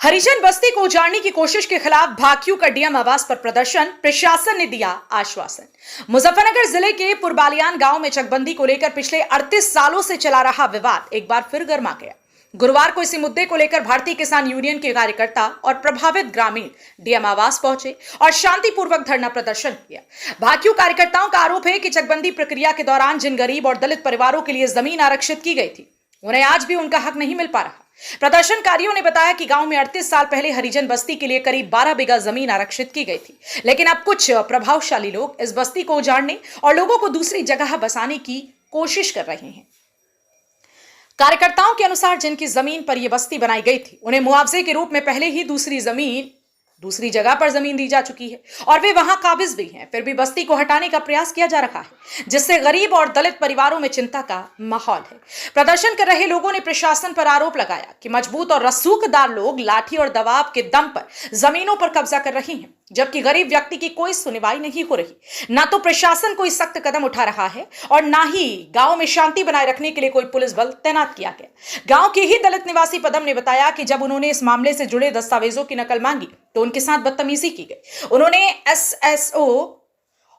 हरिजन बस्ती को उजाड़ने की कोशिश के खिलाफ भाकियू का डीएम आवास पर प्रदर्शन, प्रशासन ने दिया आश्वासन। मुजफ्फरनगर जिले के पुरबालियान गांव में चकबंदी को लेकर पिछले 38 सालों से चला रहा विवाद एक बार फिर गर्मा गया। गुरुवार को इसी मुद्दे को लेकर भारतीय किसान यूनियन के कार्यकर्ता और प्रभावित ग्रामीण डीएम आवास पहुंचे और शांतिपूर्वक धरना प्रदर्शन किया। भाकियू कार्यकर्ताओं का आरोप है कि चकबंदी प्रक्रिया के दौरान जिन गरीब और दलित परिवारों के लिए जमीन आरक्षित की गई थी, उन्हें आज भी उनका हक नहीं मिल पा रहा। प्रदर्शनकारियों ने बताया कि गांव में 38 साल पहले हरिजन बस्ती के लिए करीब 12 बीघा जमीन आरक्षित की गई थी, लेकिन अब कुछ प्रभावशाली लोग इस बस्ती को उजाड़ने और लोगों को दूसरी जगह बसाने की कोशिश कर रहे हैं। कार्यकर्ताओं के अनुसार जिनकी जमीन पर यह बस्ती बनाई गई थी, उन्हें मुआवजे के रूप में पहले ही दूसरी जगह पर जमीन दी जा चुकी है और वे वहां काबिज भी हैं। फिर भी बस्ती को हटाने का प्रयास किया जा रहा है, जिससे गरीब और दलित परिवारों में चिंता का माहौल है। प्रदर्शन कर रहे लोगों ने प्रशासन पर आरोप लगाया कि मजबूत और रसूखदार लोग लाठी और दबाव के दम पर जमीनों पर कब्जा कर रहे हैं, जबकि गरीब व्यक्ति की कोई सुनवाई नहीं हो रही। ना तो प्रशासन कोई सख्त कदम उठा रहा है और ना ही गांव में शांति बनाए रखने के लिए कोई पुलिस बल तैनात किया गया। गांव के ही दलित निवासी पदम ने बताया कि जब उन्होंने इस मामले से जुड़े दस्तावेजों की नकल मांगी तो उनके साथ बदतमीजी की गई। उन्होंने एसएसओ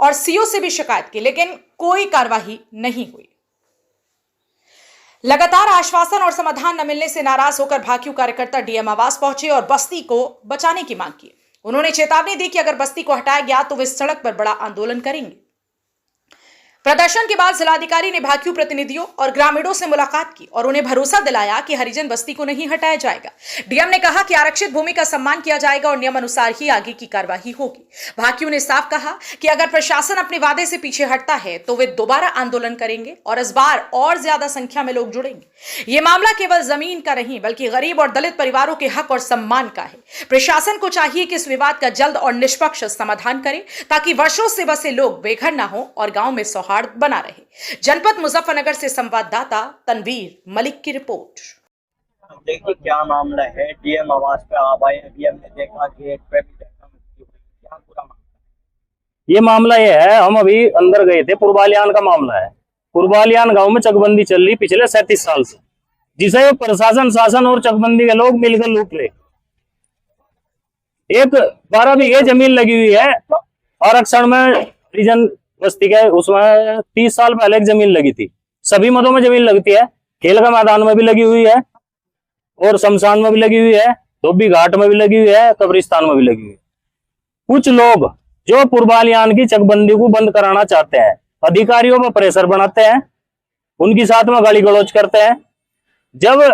और सीओ से भी शिकायत की, लेकिन कोई कार्रवाई नहीं हुई। लगातार आश्वासन और समाधान न मिलने से नाराज होकर भाकियू कार्यकर्ता डीएम आवास पहुंचे और बस्ती को बचाने की मांग की। उन्होंने चेतावनी दी कि अगर बस्ती को हटाया गया तो वे सड़क पर बड़ा आंदोलन करेंगे। प्रदर्शन के बाद जिलाधिकारी ने भाकियू प्रतिनिधियों और ग्रामीणों से मुलाकात की और उन्हें भरोसा दिलाया कि हरिजन बस्ती को नहीं हटाया जाएगा। डीएम ने कहा कि आरक्षित भूमि का सम्मान किया जाएगा और नियम अनुसार ही आगे की कार्रवाई होगी। भाकियू ने साफ कहा कि अगर प्रशासन अपने वादे से पीछे हटता है तो वे दोबारा आंदोलन करेंगे और इस बार और ज्यादा संख्या में लोग जुड़ेंगे। ये मामला केवल जमीन का नहीं बल्कि गरीब और दलित परिवारों के हक और सम्मान का है। प्रशासन को चाहिए कि इस विवाद का जल्द और निष्पक्ष समाधान करे ताकि वर्षों से बसे लोग बेघर न हो और गांव में सौहार्द बना रहे। जनपद मुजफ्फरनगर से संवाददाता तनवीर मलिक की रिपोर्ट। देखिए क्या मामला है, डीएम आवास पे आप आए, डीएम ने देखा गेट पे भी क्या पूरा मामला? ये मामला ये है, हम अभी अंदर गए थे। पुरबालियान का मामला है। पुरबालियान गांव में चकबंदी चल रही पिछले 37 साल से, जिसे प्रशासन, शासन और चकबंदी के लोग मिलकर लूट ले। एक 12 बीघे जमीन लगी हुई है आरक्षण में। हरिजन बस्ती के उसमें 30 साल पहले एक जमीन लगी थी। सभी मदों में जमीन लगती है, खेल का मैदान में भी लगी हुई है और शमशान में भी लगी हुई है, धोबी घाट में भी लगी हुई है, कब्रिस्तान में भी लगी हुई है। कुछ लोग जो पुरबालियान की चकबंदी को बंद कराना चाहते हैं, अधिकारियों पर प्रेशर बनाते हैं, उनकी साथ में गाली गलौज करते हैं। जब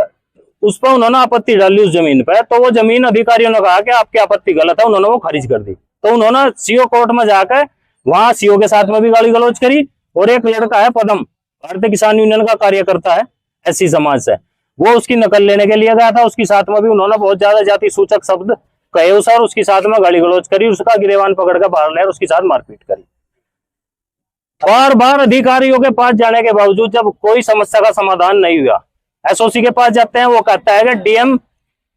उस पर उन्होंने आपत्ति डाली उस जमीन पर, तो वो जमीन अधिकारियों ने कहा कि आपकी आपत्ति गलत है, उन्होंने वो खारिज कर दी। तो उन्होंने सीओ कोर्ट में जाकर वहां सीओ के साथ में भी गाली गलौज करी। और एक लड़का है पदम, भारतीय किसान यूनियन का कार्यकर्ता है एससी समाज से, वो उसकी नकल लेने के लिए गया था। उसके साथ में भी उन्होंने बहुत ज्यादा जाति सूचक शब्द कहे उसे और उसके साथ में गाली गलौज करी। उसका गिरेबान पकड़ कर बाहर ले, उसके साथ मारपीट करी। बार बार अधिकारियों के पास जाने के बावजूद जब कोई समस्या का समाधान नहीं हुआ, एसओसी के पास जाते हैं। वो कहता है कि डीएम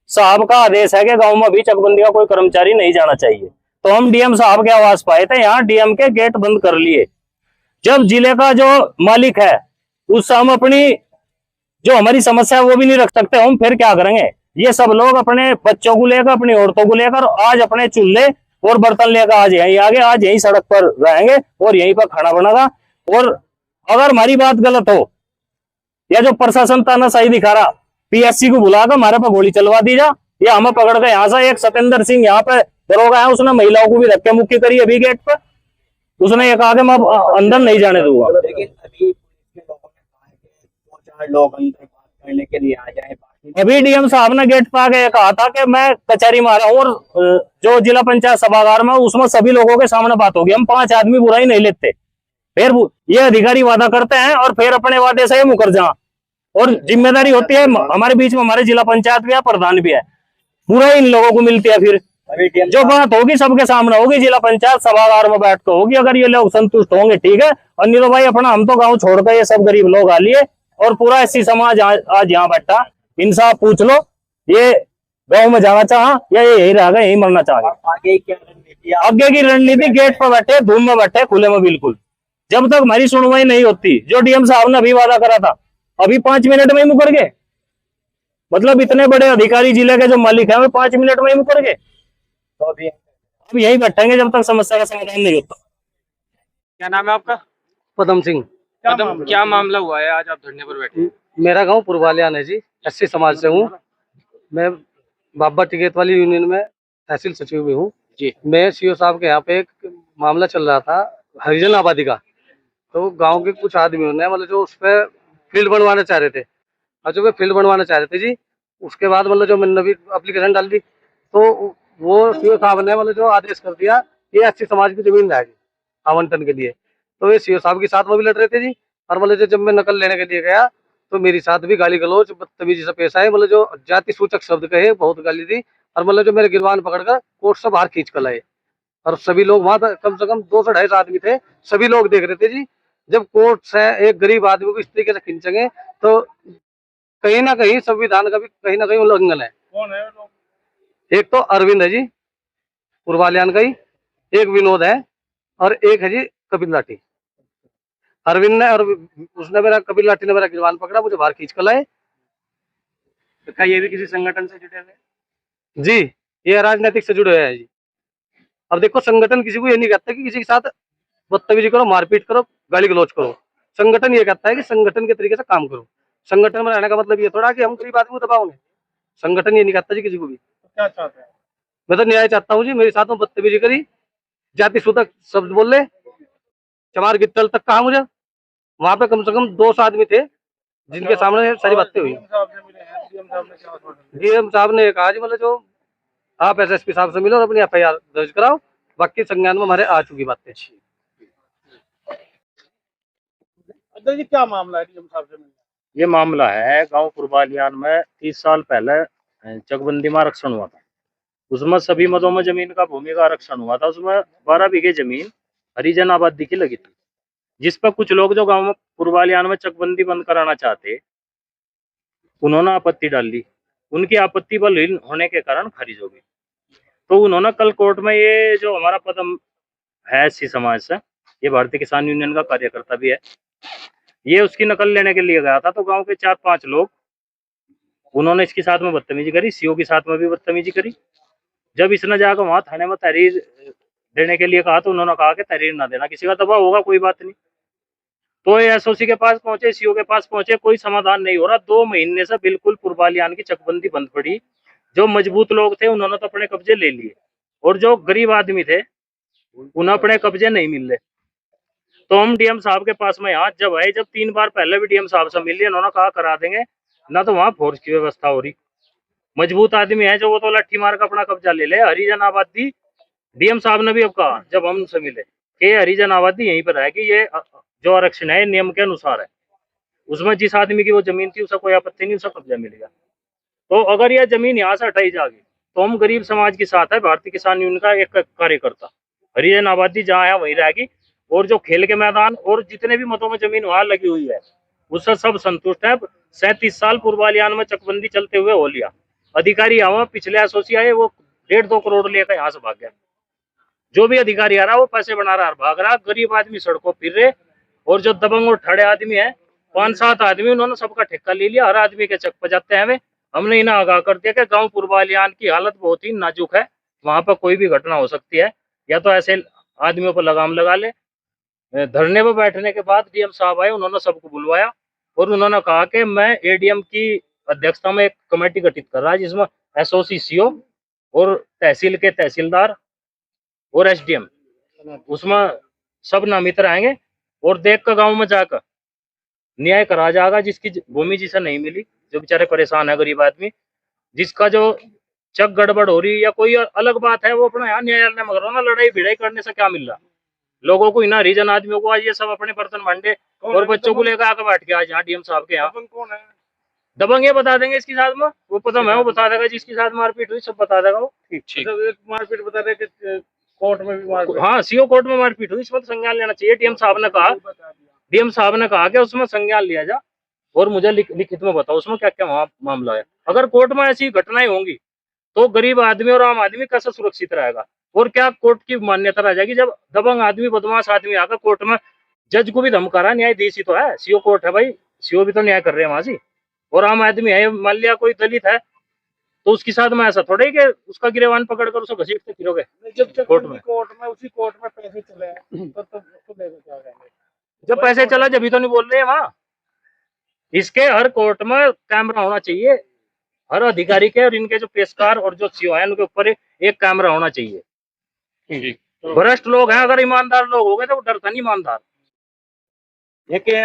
साहब का आदेश है कि गांव में भी चकबंदी का कोई कर्मचारी नहीं जाना चाहिए। तो हम डीएम साहब के आवास पाए थे, यहाँ डीएम के गेट बंद कर लिए। जब जिले का जो मालिक है उससे हम अपनी जो हमारी समस्या है वो भी नहीं रख सकते, हम फिर क्या करेंगे? ये सब लोग अपने बच्चों को लेकर, अपनी औरतों को लेकर आज अपने चूल्हे और बर्तन लेकर आज यहीं आगे, आज यहीं सड़क पर रहेंगे और यहीं पर खाना बनेगा। और अगर हमारी बात गलत हो या जो प्रशासन तानाशाही दिखा रहा, पीएससी को बुलाकर हमारे पर गोली चलवा दी जा, या हमें पकड़ के यहाँ से एक सतेंद्र सिंह यहाँ पे दरोगा है, उसने महिलाओं को भी धक्के मुक्की करी अभी गेट पर। उसने ये कहा कि मैं अंदर नहीं जाने दूंगा। लेकिन अभी लोगों ने कहा कि 2-4 लोग अंदर बात करने के लिए आ जाए। अभी डीएम साहब ने गेट पर आके कहा था कि मैं कचहरी में आ रहा हूँ और जो जिला पंचायत सभागार में उसमें सभी लोगों के सामने बात होगी। हम 5 आदमी बुरा ही नहीं लेते। फिर ये अधिकारी वादा करते हैं और फिर अपने वादे से मुकर जा। और जिम्मेदारी होती है हमारे बीच में, हमारे जिला पंचायत भी है, प्रधान भी है, पूरा इन लोगों को मिलती है। फिर जो बात होगी सबके सामने होगी, जिला पंचायत सभागार में बैठ कर होगी। अगर ये लोग संतुष्ट होंगे ठीक है, और नहीं तो भाई अपना हम तो गांव छोड़कर ये सब गरीब लोग आ लिए और पूरा एससी समाज आज यहाँ बैठा। इनसे पूछ लो ये गांव में जाना चाह या ये यही रहेगा, यही मरना चाहेगा? आगे क्या रणनीति? आगे की रणनीति गेट पर बैठे, धूम में बैठे, खुले में बिल्कुल। जब तक हमारी सुनवाई नहीं होती, जो डीएम साहब ने अभी वादा करा था, अभी 5 मिनट में ही मुकर गए। मतलब इतने बड़े अधिकारी जिले के जो मालिक है वो 5 मिनट में ही मुकर गए। तो अभी अब यही बैठेंगे जब तक समस्या का समाधान नहीं होता। क्या नाम है आपका? पदम सिंह। क्या मामला हुआ है आज आप धरने पर बैठे? मेरा गांव पुरवालियान है जी, एससी समाज से हूँ मैं। बाबा टिकैत वाली यूनियन में तहसील सचिव भी हूँ जी। मैं सीओ साहब के यहाँ पे एक मामला चल रहा था हरिजन आबादी का। तो गांव के कुछ आदमियों ने मतलब जो उस पर फील्ड बनवाना चाह रहे थे, और जो वे फील्ड बनवाना चाह रहे थे जी, उसके बाद मतलब जो मैंने भी एप्लीकेशन डाल दी तो वो सीओ साहब ने मतलब जो आदेश कर दिया ये एससी समाज की जमीन रहेगी आवंटन के लिए। तो ये सीओ साहब के साथ वो भी लड़ रहे थे जी। और मतलब जब मैं नकल लेने के लिए गया तो मेरे साथ भी गाली गलौज बदतमीजी से पेश आए, मतलब जो जाति सूचक शब्द कहे, बहुत गाली दी। और मतलब जो मेरे गिरबान पकड़कर कोर्ट से बाहर खींच कर लाए। और सभी लोग वहां कम से कम 200-250 आदमी थे, सभी लोग देख रहे थे जी। जब कोर्ट से एक गरीब आदमी को इस तरीके से खींचेंगे तो कहीं ना कहीं संविधान का भी कहीं ना कहीं उल्लंघन है। कौन है लोग? एक तो अरविंद है जी पुरवालियान का ही, एक विनोद है और एक है जी कपिल लाठी। अरविंद ने और उसने मेरा कपिल लाठी ने मेरा गिरबान पकड़ा, मुझे बाहर खींच कर लाए। तो क्या ये भी किसी संगठन से जुड़े हुए? जी ये राजनीतिक से जुड़े हुए हैं जी। अब देखो संगठन किसी को ये नहीं कहता कि किसी के साथ बदतमीजी करो, मारपीट करो, गाली गलौज करो। संगठन ये कहता है कि संगठन के तरीके से काम करो। संगठन में रहने का मतलब ये थोड़ा कि हम गरीब आदमी को दबाओगे। संगठन ये नहीं कहता जी किसी को भी। तो क्या चाहते हैं? मैं तो न्याय चाहता हूँ जी। मेरे साथ में बदतमीजी करी, जाति सूचक शब्द बोल रहे, चमार गिट्टल तक कहा मुझे। वहां पे कम से कम 200 आदमी थे जिनके सामने सारी बातें हुई। डीएम साहब से मिले हैं? डीएम साहब ने क्या आश्वासन दिया? डीएम साहब ने कहा जी मतलब जो आप एसएसपी साहब से मिलो और अपनी एफआईआर दर्ज कराओ, बाकी संज्ञान में हमारे आ चुकी बातें। अध्यक्ष जी क्या मामला है डीएम साहब से मिलने? ये मामला है गांव पुरबालियान में 30 साल पहले चकबंदी में आरक्षण हुआ था। उसमें सभी मदों में जमीन का भूमि का आरक्षण हुआ था। उसमें 12 बीघे जमीन हरिजन आबादी की लगी थी, जिस पर कुछ लोग जो गांव में पुरबालियान में चकबंदी बंद कराना चाहते उन्होंने आपत्ति डाल दी। उनकी आपत्ति बलहीन होने के कारण खारिज हो गई। तो उन्होंने कल कोर्ट में ये जो हमारा पदम है एससी समाज से, ये भारतीय किसान यूनियन का कार्यकर्ता भी है, ये उसकी नकल लेने के लिए गया था। तो गांव के 4-5 लोग उन्होंने इसके साथ में बदतमीजी करी, सीओ के साथ में भी बदतमीजी करी। जब इसने जाकर वहां थाने में तहरीर देने के लिए कहा तो उन्होंने कहा कि तहरीर ना देना, किसी का दबाव होगा कोई बात नहीं। तो ये एसओसी के पास पहुंचे, सीओ के पास पहुंचे, कोई समाधान नहीं हो रहा। 2 महीने से बिल्कुल पुरबालियान की चकबंदी बंद पड़ी। जो मजबूत लोग थे उन्होंने तो अपने कब्जे ले लिए, और जो गरीब आदमी थे उन्हें अपने कब्जे नहीं मिल रहे। तो हम डीएम साहब के पास में यहाँ जब आए, जब 3 बार पहले भी डीएम साहब से मिल लिए, उन्होंने कहा करा देंगे ना। तो वहाँ फोर्स की व्यवस्था हो रही। मजबूत आदमी है जो वो तो लाठी मार का अपना कब्जा ले ले। हरिजन आबादी डीएम साहब ने भी अब कहा जब हम उनसे मिले कि हरिजन आबादी यहीं पर है कि ये जो आरक्षण है नियम के अनुसार है। उसमें जिस आदमी की वो जमीन थी उसे कोई आपत्ति नहीं, उसे कब्जा मिलेगा। तो अगर यह जमीन यहाँ से हटाई जाएगी तो हम गरीब समाज के साथ है। भारतीय किसान यूनियन का एक कार्यकर्ता हरिजन आबादी जहाँ है वहीं रहेगी, और जो खेल के मैदान और जितने भी मतों में जमीन वहां लगी हुई है उससे सब संतुष्ट है। 37 साल पुरबालियान में चकबंदी चलते हुए हो लिया। अधिकारी आवा पिछले एसोसी आए, वो 1.5-2 करोड़ लेकर यहाँ से भाग गया। जो भी अधिकारी आ रहा वो पैसे बना रहा, भाग रहा। गरीब आदमी सड़कों फिर रहे, और जो दबंग और ठड़े आदमी है 5-7 आदमी, उन्होंने सबका ठेका ले लिया। हर आदमी के चक पर जाते हैं। हमने इन्हें आगाह कर दिया कि गांव पुरबालियान की हालत बहुत ही नाजुक है, वहां पर कोई भी घटना हो सकती है, या तो ऐसे आदमियों पर लगाम लगा ले। धरने पर बैठने के बाद डीएम साहब आए, उन्होंने सबको बुलवाया और उन्होंने कहा कि मैं एडीएम की अध्यक्षता में एक कमेटी गठित कर रहा है जिसमें एसओसी, सीओ और तहसील के तहसीलदार और एसडीएम, उसमें सब नामित रहेंगे, और देख कर गाँव में जाकर न्याय करा जाएगा। जिसकी भूमि जिसे नहीं मिली, जो बेचारे परेशान है गरीब आदमी, जिसका जो चक गड़बड़ हो रही या कोई अलग बात है, वो अपना यहाँ न्यायालय में करो ना। लड़ाई भिड़ाई करने से क्या मिल रहा लोगों को? इना हरिजन आदमियों को आज ये सब अपने बर्तन भांडे और बच्चों को लेकर आकर बैठ के आज यहाँ डीएम साहब के यहाँ। कौन है? दबंग ये बता देंगे इसके साथ में, वो पदम है वो बता देगा, जिसके साथ मारपीट हुई सब बता देगा वो। ठीक। एक मारपीट बता रहे कि कोर्ट में भी मारपीट? हाँ, सीओ कोर्ट में मारपीट हुई, इसमें तो संज्ञान लेना चाहिए। डीएम साहब ने कहा कि उसमें संज्ञान लिया जा और मुझे लिखित में बताओ उसमें क्या क्या वहाँ मामला है। अगर कोर्ट में ऐसी घटनाएं होंगी तो गरीब आदमी और आम आदमी कैसे सुरक्षित रहेगा, और क्या कोर्ट की मान्यता रह जाएगी जब दबंग आदमी, बदमाश आदमी आकर कोर्ट में जज को भी धमका रहा है। न्यायाधीश ही तो है, सीओ कोर्ट है भाई, सीओ भी तो न्याय कर रहे हैं वहां से। और आम आदमी है, मान लिया कोई दलित है तो उसके साथ में ऐसा थोड़ा ही कि उसका गिरेवान पकड़कर उसको घसीटते फिरोगे जब तक कोर्ट में। उसी कोर्ट में पैसे चले तो लेकर क्या करेंगे? जब पैसे चला जब भी तो नहीं बोल रहे हैं वहाँ। इसके हर कोर्ट में कैमरा होना चाहिए, हर अधिकारी के और इनके जो पेशकार और जो सीओ है उनके ऊपर एक कैमरा होना चाहिए। भ्रष्ट लोग हैं, अगर ईमानदार लोग हो गए तो वो डरता नहीं ईमानदार। लेकिन